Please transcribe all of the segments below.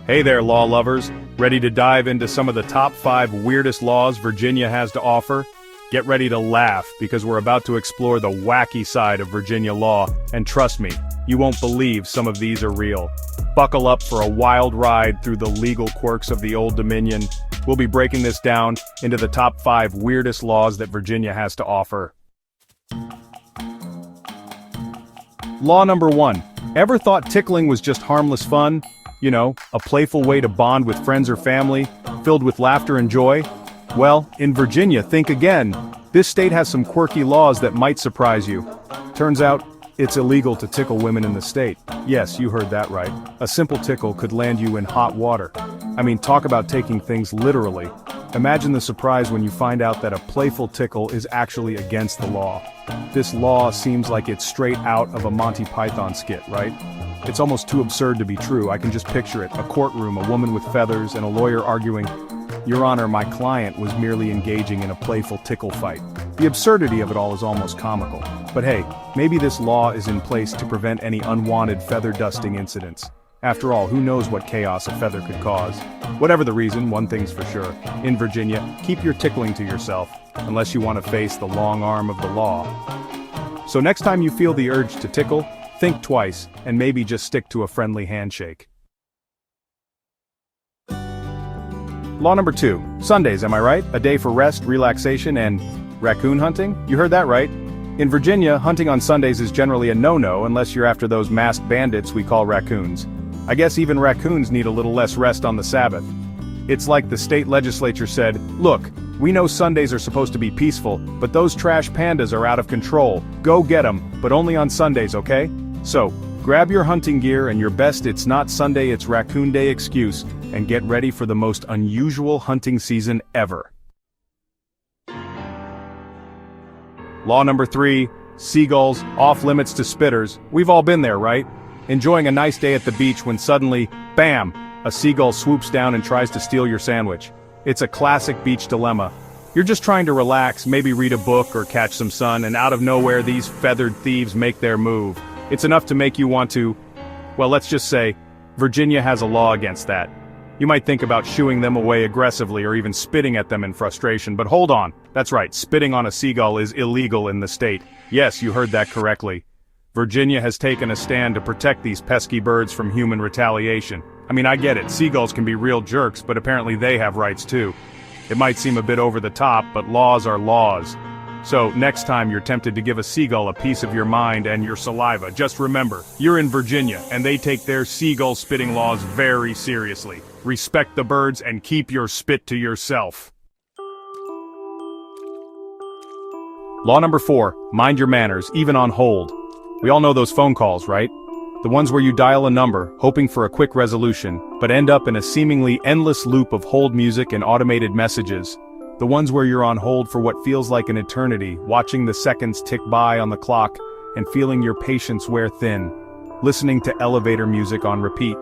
Hey there, law lovers. Ready to dive into some of the top 5 weirdest laws Virginia has to offer? Get ready to laugh, because we're about to explore the wacky side of Virginia law, and trust me, you won't believe some of these are real. Buckle up for a wild ride through the legal quirks of the Old Dominion. We'll be breaking this down into the top 5 weirdest laws that Virginia has to offer. Law number 1. Ever thought tickling was just harmless fun? You know, a playful way to bond with friends or family, filled with laughter and joy? Well, in Virginia, think again. This state has some quirky laws that might surprise you. Turns out, it's illegal to tickle women in the state. Yes, you heard that right. A simple tickle could land you in hot water. I mean, talk about taking things literally. Imagine the surprise when you find out that a playful tickle is actually against the law. This law seems like it's straight out of a Monty Python skit, right? It's almost too absurd to be true. I can just picture it. A courtroom, a woman with feathers, and a lawyer arguing, "Your Honor, my client was merely engaging in a playful tickle fight." The absurdity of it all is almost comical. But hey, maybe this law is in place to prevent any unwanted feather dusting incidents. After all, who knows what chaos a feather could cause? Whatever the reason, one thing's for sure. In Virginia, keep your tickling to yourself, unless you want to face the long arm of the law. So next time you feel the urge to tickle, think twice, and maybe just stick to a friendly handshake. Law number 2. Sundays, am I right? A day for rest, relaxation, and raccoon hunting? You heard that right. In Virginia, hunting on Sundays is generally a no-no unless you're after those masked bandits we call raccoons. I guess even raccoons need a little less rest on the Sabbath. It's like the state legislature said, "Look, we know Sundays are supposed to be peaceful, but those trash pandas are out of control. Go get them, but only on Sundays, okay? So, grab your hunting gear and your best "it's not Sunday, it's raccoon day" excuse, and get ready for the most unusual hunting season ever. Law number 3, seagulls, off limits to spitters. We've all been there, right? Enjoying a nice day at the beach when suddenly, bam, a seagull swoops down and tries to steal your sandwich. It's a classic beach dilemma. You're just trying to relax, maybe read a book or catch some sun, and out of nowhere these feathered thieves make their move. It's enough to make you want to, well, let's just say, Virginia has a law against that. You might think about shooing them away aggressively or even spitting at them in frustration, but hold on. That's right, spitting on a seagull is illegal in the state. Yes, you heard that correctly. Virginia has taken a stand to protect these pesky birds from human retaliation. I mean, I get it, seagulls can be real jerks, but apparently they have rights too. It might seem a bit over the top, but laws are laws. So, next time you're tempted to give a seagull a piece of your mind and your saliva, just remember, you're in Virginia, and they take their seagull spitting laws very seriously. Respect the birds and keep your spit to yourself. Law number 4, mind your manners, even on hold. We all know those phone calls, right? The ones where you dial a number, hoping for a quick resolution, but end up in a seemingly endless loop of hold music and automated messages. The ones where you're on hold for what feels like an eternity, watching the seconds tick by on the clock, and feeling your patience wear thin. Listening to elevator music on repeat.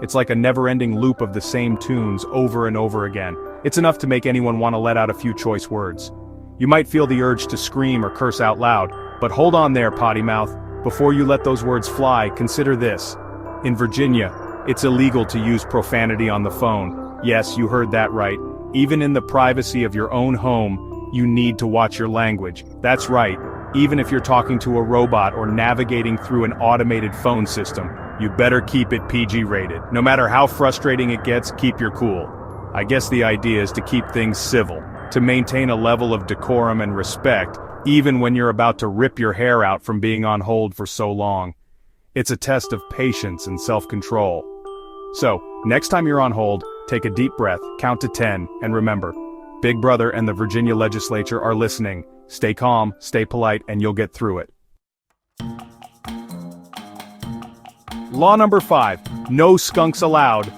It's like a never-ending loop of the same tunes over and over again. It's enough to make anyone want to let out a few choice words. You might feel the urge to scream or curse out loud, but hold on there, potty mouth. Before you let those words fly, consider this. In Virginia, it's illegal to use profanity on the phone. Yes, you heard that right. Even in the privacy of your own home, you need to watch your language. That's right. Even if you're talking to a robot or navigating through an automated phone system, you better keep it PG rated. No matter how frustrating it gets, keep your cool. I guess the idea is to keep things civil, to maintain a level of decorum and respect, even when you're about to rip your hair out from being on hold for so long. It's a test of patience and self-control. So, next time you're on hold, take a deep breath, count to 10, and remember, Big Brother and the Virginia legislature are listening. Stay calm, stay polite, and you'll get through it. Law number 5, no skunks allowed.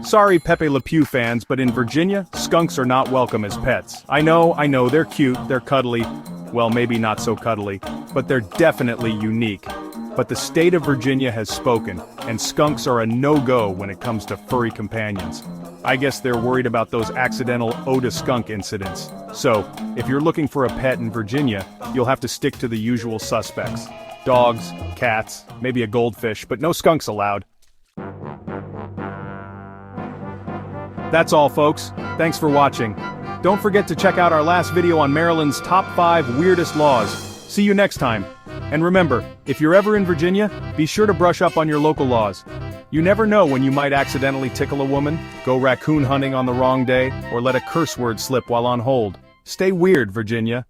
Sorry, Pepe Le Pew fans, but in Virginia, skunks are not welcome as pets. I know, they're cute, they're cuddly. Well, maybe not so cuddly, but they're definitely unique. But the state of Virginia has spoken, and skunks are a no-go when it comes to furry companions. I guess they're worried about those accidental Oda skunk incidents. So, if you're looking for a pet in Virginia, you'll have to stick to the usual suspects. Dogs, cats, maybe a goldfish, but no skunks allowed. That's all, folks. Thanks for watching. Don't forget to check out our last video on Maryland's top 5 weirdest laws. See you next time. And remember, if you're ever in Virginia, be sure to brush up on your local laws. You never know when you might accidentally tickle a woman, go raccoon hunting on the wrong day, or let a curse word slip while on hold. Stay weird, Virginia.